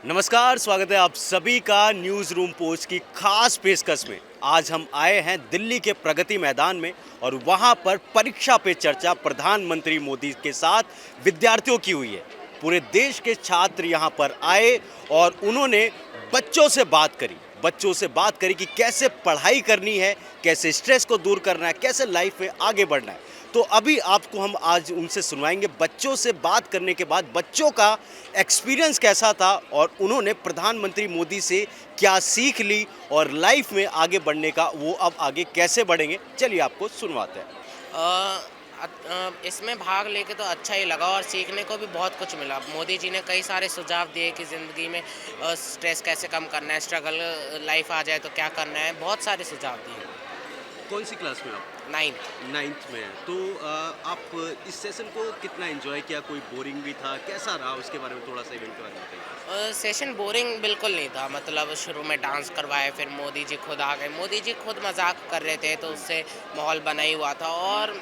नमस्कार, स्वागत है आप सभी का न्यूज़ रूम पोस्ट की खास पेशकश में। आज हम आए हैं दिल्ली के प्रगति मैदान में और वहां पर परीक्षा पे चर्चा प्रधानमंत्री मोदी के साथ विद्यार्थियों की हुई है। पूरे देश के छात्र यहां पर आए और उन्होंने बच्चों से बात करी कि कैसे पढ़ाई करनी है, कैसे स्ट्रेस को दूर करना है, कैसे लाइफ में आगे बढ़ना है। तो अभी आपको हम आज उनसे सुनवाएंगे। बच्चों से बात करने के बाद बच्चों का एक्सपीरियंस कैसा था और उन्होंने प्रधानमंत्री मोदी से क्या सीख ली और लाइफ में आगे बढ़ने का वो अब आगे कैसे बढ़ेंगे, चलिए आपको सुनवाते हैं। इसमें भाग लेके तो अच्छा ही लगा और सीखने को भी बहुत कुछ मिला। मोदी जी ने कई सारे सुझाव दिए कि ज़िंदगी में स्ट्रेस कैसे कम करना है, स्ट्रगल लाइफ आ जाए तो क्या करना है, बहुत सारे सुझाव दिए। कौन सी क्लास में आप? 9th। नाइन्थ में है। तो आप इस सेशन को कितना एंजॉय किया? कोई बोरिंग भी था? कैसा रहा उसके बारे में थोड़ा सा इवेंट के बारे में बताइए। सेशन बोरिंग बिल्कुल नहीं था। मतलब शुरू में डांस करवाए, फिर मोदी जी खुद आ गए। मोदी जी खुद मजाक कर रहे थे तो उससे माहौल बना ही हुआ था और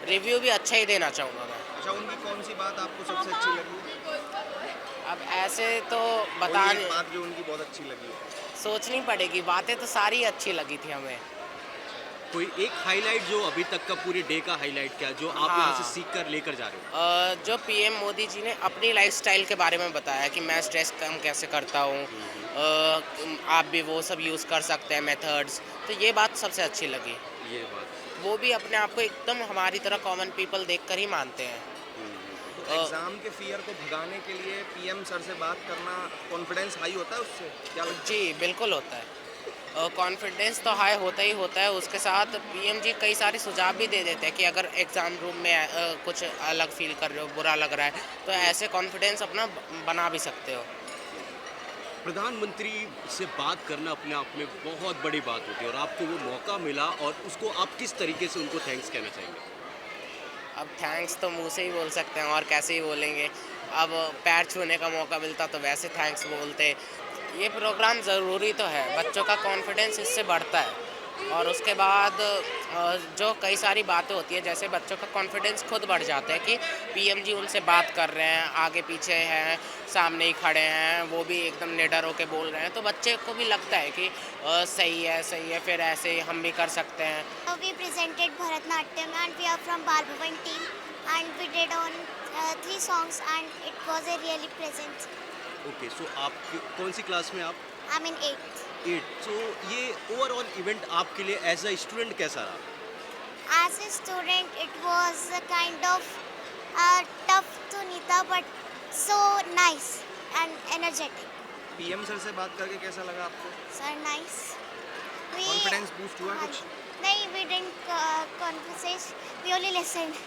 रिव्यू भी अच्छा ही देना चाहूँगा मैं। अच्छा, उनकी कौन सी बात आपको सबसे अच्छी लगी? अब ऐसे तो कोई एक बात जो उनकी बहुत अच्छी लगी हो? सोचनी पड़ेगी। बातें तो सारी अच्छी लगी थी हमें। कोई एक हाईलाइट जो अभी तक का पूरे डे का हाईलाइट क्या जो आप यहाँ से हाँ। सीख कर लेकर जा रहे हो? जो पीएम मोदी जी ने अपनी लाइफस्टाइल के बारे में बताया कि मैं स्ट्रेस कम कैसे करता हूँ। आप भी वो सब यूज़ कर सकते हैं मेथड्स। तो ये बात सबसे अच्छी लगी। ये बात। वो भी अपने आप को एकदम हमारी तरह कॉमन पीपल देखकर ही मानते हैं। तो एग्जाम के फियर को भगाने के लिए पीएम सर से बात करना, कॉन्फिडेंस हाई होता है उससे? क्या लगता जी बिल्कुल होता है। कॉन्फिडेंस तो हाई होता ही होता है। उसके साथ पीएम जी कई सारे सुझाव भी दे देते हैं कि अगर एग्ज़ाम रूम में कुछ अलग फील कर रहे हो, बुरा लग रहा है, तो ऐसे कॉन्फिडेंस अपना बना भी सकते हो। प्रधानमंत्री से बात करना अपने आप में बहुत बड़ी बात होती है और आपको वो मौका मिला और उसको आप किस तरीके से उनको थैंक्स कहना चाहेंगे? अब थैंक्स तो मुँह से ही बोल सकते हैं और कैसे ही बोलेंगे। अब पैर छूने का मौका मिलता तो वैसे थैंक्स बोलते। ये प्रोग्राम ज़रूरी तो है, बच्चों का कॉन्फिडेंस इससे बढ़ता है। और उसके बाद जो कई सारी बातें होती हैं, जैसे बच्चों का कॉन्फिडेंस खुद बढ़ जाता है कि पीएम जी उनसे बात कर रहे हैं, आगे पीछे हैं, सामने ही खड़े हैं, वो भी एकदम निडर होके बोल रहे हैं, तो बच्चे को भी लगता है कि सही है, फिर ऐसे हम भी कर सकते हैं। We presented Bharatnatyam and we are from Balbhavan team and we did on 3 songs and it was a really pleasant. Okay, so आप कौन सी क्लास में आप? I'm in 8th. 8। सो ये ओवरऑल इवेंट आपके लिए एज अ स्टूडेंट कैसा रहा? As a student, it was a kind of tough to Nita but so nice and energetic. PM sir से बात करके कैसा लगा आपको? So nice. We confidence boost हुआ हाँ, कुछ? नहीं, we didn't conversate. We only listened.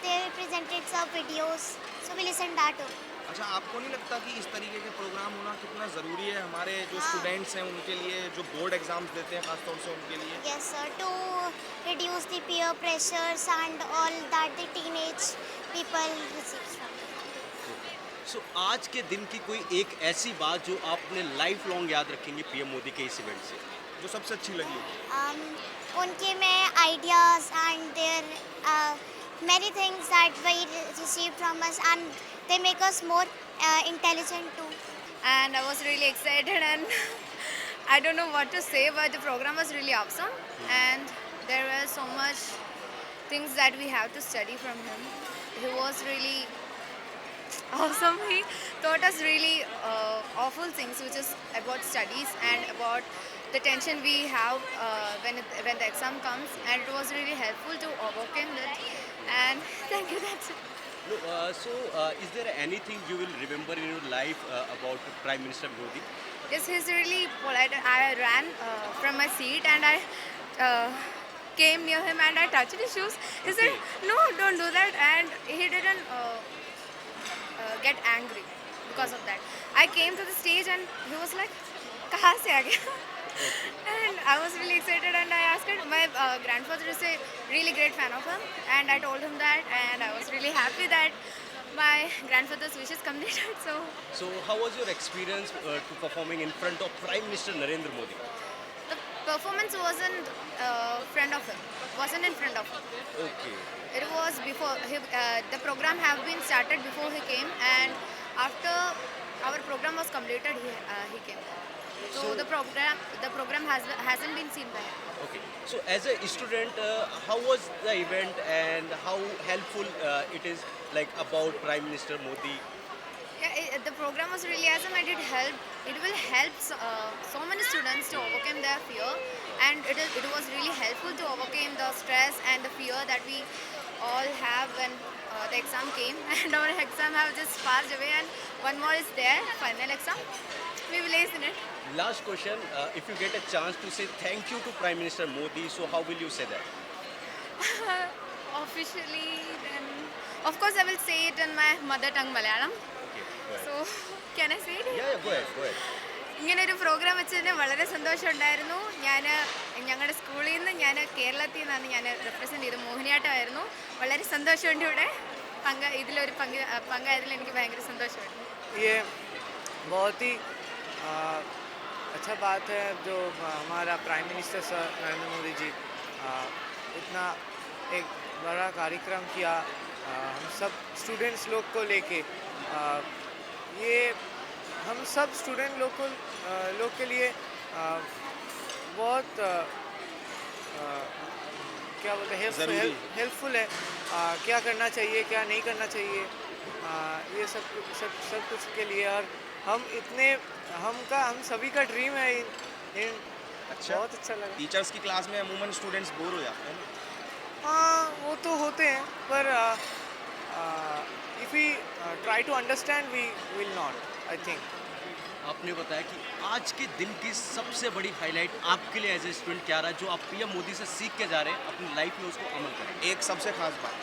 They presented some videos, so we listened that too. अच्छा, आपको नहीं लगता कि इस तरीके के प्रोग्राम होना कितना ज़रूरी है हमारे जो हाँ। स्टूडेंट्स हैं उनके लिए, जो बोर्ड एग्जाम्स देते हैं खासतौर से उनके लिए? Yes, sir. To reduce the peer pressures and all that the teenage people receive from it. सो आज के दिन की कोई एक ऐसी बात जो आपने लाइफ लॉन्ग याद रखेंगे पीएम मोदी के इस इवेंट से? जो सबसे अच्छी लगी? उनके में ideas and their many things that we receive from us and they make us more intelligent too. And I was really excited and I don't know what to say, but the program was really awesome and there were so much things that we have to study from him. He was really awesome. He taught us really awful things which is about studies and about the tension we have when the exam comes, and it was really helpful to overcome that. And thank you, that's it. No, is there anything you will remember in your life about Prime Minister Modi? Yes, he's really polite. I ran from my seat and I came near him and I touched his shoes. He said, "No, don't do that," and he didn't get angry because of that. I came to the stage and he was like, "कहाँ से आ गया?" And I was really excited and I asked him. My grandfather is a really great fan of him, and I told him that, and I was really happy that my grandfather's wishes completed. So how was your experience to performing in front of Prime Minister Narendra Modi? The performance wasn't wasn't in front of him. Okay. It was before the program have been started before he came, and after our program was completed, he came. So the program hasn't been seen by him. Okay. So as a student, how was the event and how helpful it is like about Prime Minister Modi? Yeah, the program was really awesome and it will help so many students to overcome their fear, and it was really helpful to overcome the stress and the fear that we all have when the exam came. And our exam have just passed away and one more is there, final exam. We will ace in it. Last question, if you get a chance to say thank you to Prime Minister Modi, so how will you say that? Officially, then of course I will say it in my mother tongue Malayalam. Okay, go ahead. So can I say it? Yeah, go ahead, go ahead. ഇങ്ങനെ ഒരു programme വെച്ചതിന് വളരെ സന്തോഷമുണ്ടായിരുന്നു. ഞങ്ങളുടെ സ്കൂളിൽ നിന്ന് കേരളത്തിൽ നിന്നാണ് ഞാൻ റെപ്രസെൻറ്റ് ചെയ്ത് മോഹിനിയാട്ടമായിരുന്നു. വളരെ സന്തോഷമുണ്ട് ഇവിടെ ഇതിലൊരു പങ്കായതിൽ എനിക്ക് ഭയങ്കര സന്തോഷമുണ്ട്. ये बहुत ही अच्छा बात है जो हमारा prime minister sir Narendra Modi ji इतना एक बड़ा कार्यक्रम किया हम सब स्टूडेंट्स लोग को लेके। ये हम सब स्टूडेंट लोग के लिए बहुत क्या बोलते हैं हेल्पफुल है। क्या करना चाहिए क्या नहीं करना चाहिए ये सब कुछ के लिए। और हम सभी का ड्रीम है अच्छा, बहुत अच्छा लगा। टीचर्स की क्लास में अमूमन स्टूडेंट्स बोर हो जाते हैं ना? हाँ वो तो होते हैं पर if we try to understand we will not I think. आपने बताया कि आज के दिन की सबसे बड़ी हाईलाइट आपके लिए एज ए स्टूडेंट क्या रहा, जो आप पीएम मोदी से सीख के जा रहे हैं अपनी लाइफ में उसको अमल करें? एक सबसे खास बात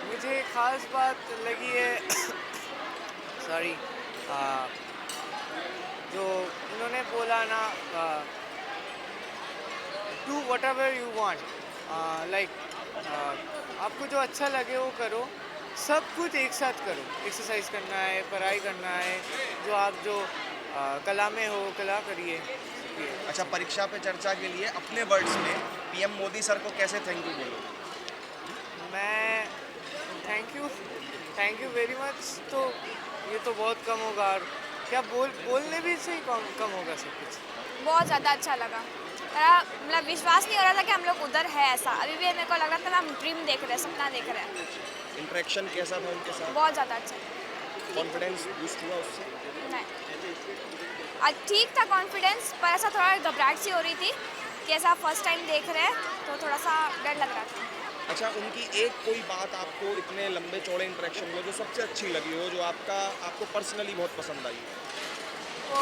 मुझे खास बात लगी है सॉरी जो इन्होंने बोला ना do what ever you want, like आपको जो अच्छा लगे वो करो, सब कुछ एक साथ करो। एक्सरसाइज करना है, पढ़ाई करना है, जो कला में हो कला करिए। अच्छा, परीक्षा पे चर्चा के लिए अपने वर्ड्स में पीएम मोदी सर को कैसे थैंक यू बोलोगे? मैं थैंक यू वेरी मच तो ये तो बहुत कम होगा और क्या बोलने भी से ही कम होगा सब कुछ। बहुत ज़्यादा अच्छा लगा। मेरा मतलब विश्वास नहीं हो रहा था कि हम लोग उधर है ऐसा। अभी भी मेरे को लग रहा था हम ड्रीम देख रहे हैं, सपना देख रहे हैं। इंटरेक्शन कैसा था उनके साथ? बहुत ज़्यादा अच्छा। कॉन्फिडेंस बूस्ट हुआ उससे? नहीं ठीक था कॉन्फिडेंस, पर ऐसा थोड़ा घबराहट सी हो रही थी कि ऐसा फर्स्ट टाइम देख रहे हैं तो थोड़ा सा डर लग रहा था। अच्छा, उनकी एक कोई बात आपको इतने लंबे चौड़े इंटरेक्शन में जो सबसे अच्छी लगी हो, जो आपको पर्सनली बहुत पसंद आई? वो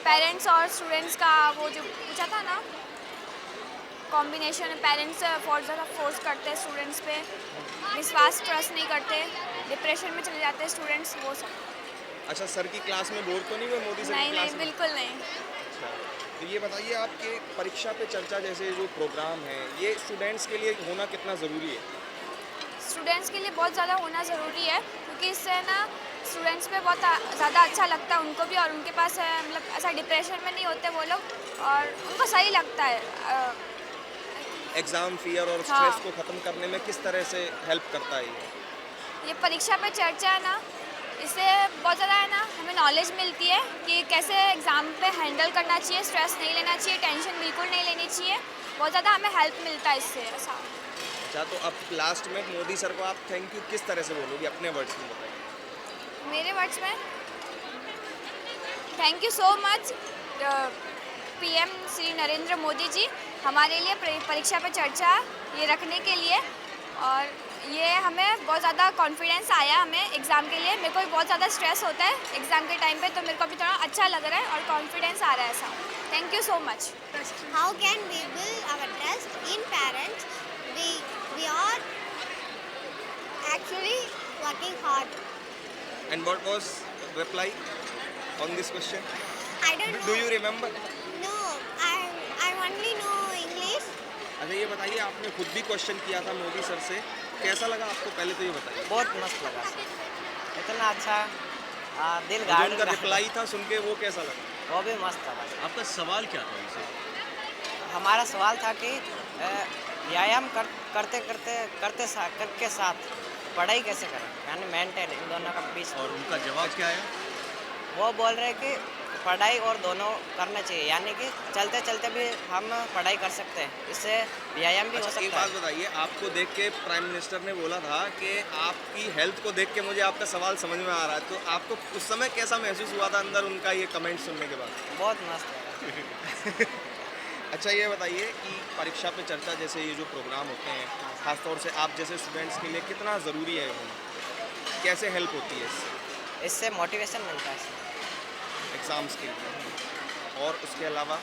पेरेंट्स और स्टूडेंट्स का वो जो पूछा था ना कॉम्बिनेशन, पेरेंट्स बहुत ज़्यादा फोर्स करते हैं स्टूडेंट्स पे, विश्वास ट्रस्ट नहीं करते, डिप्रेशन में चले जाते हैं स्टूडेंट्स, वो सब। अच्छा, सर की क्लास में बोर तो नहीं हुए मोदी सर की क्लास में? बिल्कुल नहीं। अच्छा, तो ये बताइए आपके परीक्षा पे चर्चा जैसे जो प्रोग्राम है ये स्टूडेंट्स के लिए होना कितना ज़रूरी है? स्टूडेंट्स के लिए बहुत ज़्यादा होना ज़रूरी है क्योंकि इससे ना स्टूडेंट्स पे बहुत ज़्यादा अच्छा लगता है उनको भी, और उनके पास मतलब ऐसा डिप्रेशन में नहीं होते वो लोग और उनको सही लगता है। एग्ज़ाम फियर और स्ट्रेस को ख़त्म करने में किस तरह से हेल्प करता है ये परीक्षा पे चर्चा है ना, इससे बहुत ज़्यादा है ना हमें नॉलेज मिलती है कि कैसे एग्ज़ाम पे हैंडल करना चाहिए, स्ट्रेस नहीं लेना चाहिए, टेंशन बिल्कुल नहीं लेनी चाहिए, बहुत ज़्यादा हमें हेल्प मिलता है इससे ऐसा। अच्छा, तो अब लास्ट में मोदी सर को आप थैंक यू किस तरह से बोलोगे अपने वर्ड्स में बताइए? मेरे वर्ड्स में thank you so much PM Shri Narendra Modi ji हमारे लिए परीक्षा पे चर्चा ये रखने के लिए, और ये हमें बहुत ज़्यादा कॉन्फिडेंस आया हमें एग्ज़ाम के लिए। मेरे को भी बहुत ज़्यादा स्ट्रेस होता है एग्ज़ाम के टाइम पे, तो मेरे को भी थोड़ा अच्छा लग रहा है और कॉन्फिडेंस आ रहा है ऐसा। Thank you so much. How can we build our trust in parents? We are actually working hard. And what was reply on this question? I don't know. Do you remember? No, I only know English. अच्छा, ये बताइए आपने खुद भी question किया था Modi sir से, कैसा लगा आपको? पहले तो ये बताइए। बहुत मस्त लगा सर, इतना अच्छा दिल जो गार्ड उनका रिप्लाई था सुन के वो कैसा लगा? वो भी मस्त था। आपका सवाल क्या था उनसे? हमारा सवाल था कि व्यायाम करते करके साथ पढ़ाई कैसे करें, यानी मेंटेन इन दोनों का बीच। और उनका जवाब क्या है? वो बोल रहे हैं कि पढ़ाई और दोनों करना चाहिए, यानी कि चलते चलते भी हम पढ़ाई कर सकते हैं, इससे व्यायाम भी हो अच्छा, एक सकता बात है। बताइए, आपको देख के प्राइम मिनिस्टर ने बोला था कि आपकी हेल्थ को देख के मुझे आपका सवाल समझ में आ रहा है, तो आपको उस समय कैसा महसूस हुआ था अंदर उनका ये कमेंट सुनने के बाद? बहुत मस्त है। अच्छा, ये बताइए कि परीक्षा पे चर्चा जैसे ये जो प्रोग्राम होते हैं, खासतौर से आप जैसे स्टूडेंट्स के लिए कितना ज़रूरी है होना, कैसे हेल्प होती है इससे इससे मोटिवेशन मिलता है। एग्ज़ाम्स के लिए? और उसके अलावा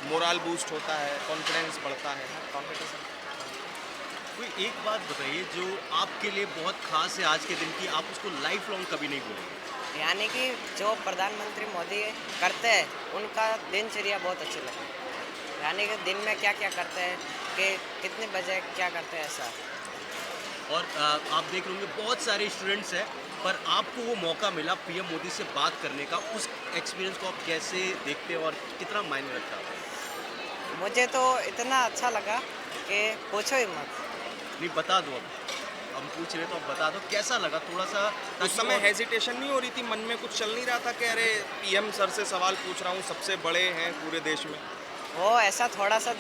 मोरल बूस्ट होता है, कॉन्फिडेंस बढ़ता है। कंपटीशन। कोई एक बात बताइए जो आपके लिए बहुत खास है आज के दिन की, आप उसको लाइफ लॉन्ग कभी नहीं भूलेंगे। यानी कि जो प्रधानमंत्री मोदी करते हैं उनका दिनचर्या बहुत अच्छी लगती है, यानी कि दिन में क्या क्या करते हैं, कि कितने बजे क्या करते हैं, ऐसा। और आप देख रहे होंगे बहुत सारे स्टूडेंट्स हैं, पर आपको वो मौका मिला पीएम मोदी से बात करने का, उस एक्सपीरियंस को आप कैसे देखते हैं और कितना मायने रखता है? मुझे तो इतना अच्छा लगा कि पूछो ही मत। नहीं, बता दो, अब हम पूछ रहे तो अब बता दो कैसा लगा थोड़ा सा। उस समय हेजिटेशन नहीं हो रही थी, मन में कुछ चल नहीं रहा था कि अरे पीएम सर से सवाल पूछ रहा हूँ, सबसे बड़े हैं पूरे देश में? वो ऐसा थोड़ा सा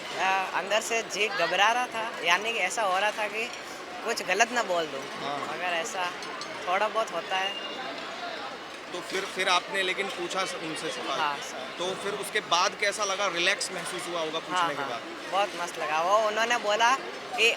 अंदर से जी घबरा रहा था, यानी कि ऐसा हो रहा था कि कुछ गलत ना बोल दूँ, हाँ। अगर ऐसा थोड़ा बहुत होता है। तो फिर आपने लेकिन पूछा उनसे सवाल? हाँ सर। तो फिर उसके बाद कैसा लगा? रिलैक्स महसूस हुआ होगा हाँ पूछने के हाँ, बाद? बहुत मस्त लगा। वो उन्होंने बोला कि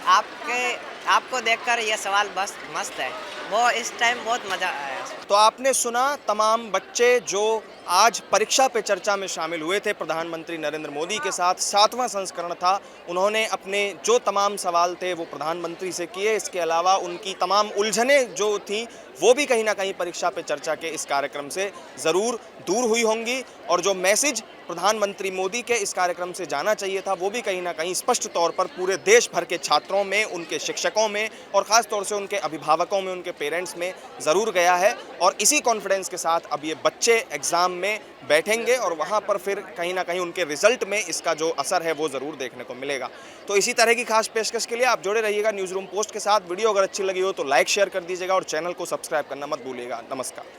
आपको देखकर ये सवाल बस मस्त है, वो इस टाइम बहुत मज़ा आया। तो आपने सुना तमाम बच्चे जो आज परीक्षा पे चर्चा में शामिल हुए थे प्रधानमंत्री नरेंद्र मोदी के साथ, 7वां संस्करण था। उन्होंने अपने जो तमाम सवाल थे वो प्रधानमंत्री से किए। इसके अलावा उनकी तमाम उलझनें जो थीं वो भी कहीं ना कहीं परीक्षा पे चर्चा के इस कार्यक्रम से ज़रूर दूर हुई होंगी, और जो मैसेज प्रधानमंत्री मोदी के इस कार्यक्रम से जाना चाहिए था वो भी कहीं ना कहीं स्पष्ट तौर पर पूरे देश भर के छात्रों में, उनके शिक्षकों में और ख़ास तौर से उनके अभिभावकों में, उनके पेरेंट्स में ज़रूर गया है। और इसी कॉन्फिडेंस के साथ अब ये बच्चे एग्ज़ाम में बैठेंगे और वहाँ पर फिर कहीं ना कहीं उनके रिजल्ट में इसका जो असर है वो ज़रूर देखने को मिलेगा। तो इसी तरह की खास पेशकश के लिए आप जुड़े रहिएगा न्यूज़ रूम पोस्ट के साथ। वीडियो अगर अच्छी लगी हो तो लाइक शेयर कर दीजिएगा और चैनल को सब्सक्राइब करना मत भूलिएगा। नमस्कार।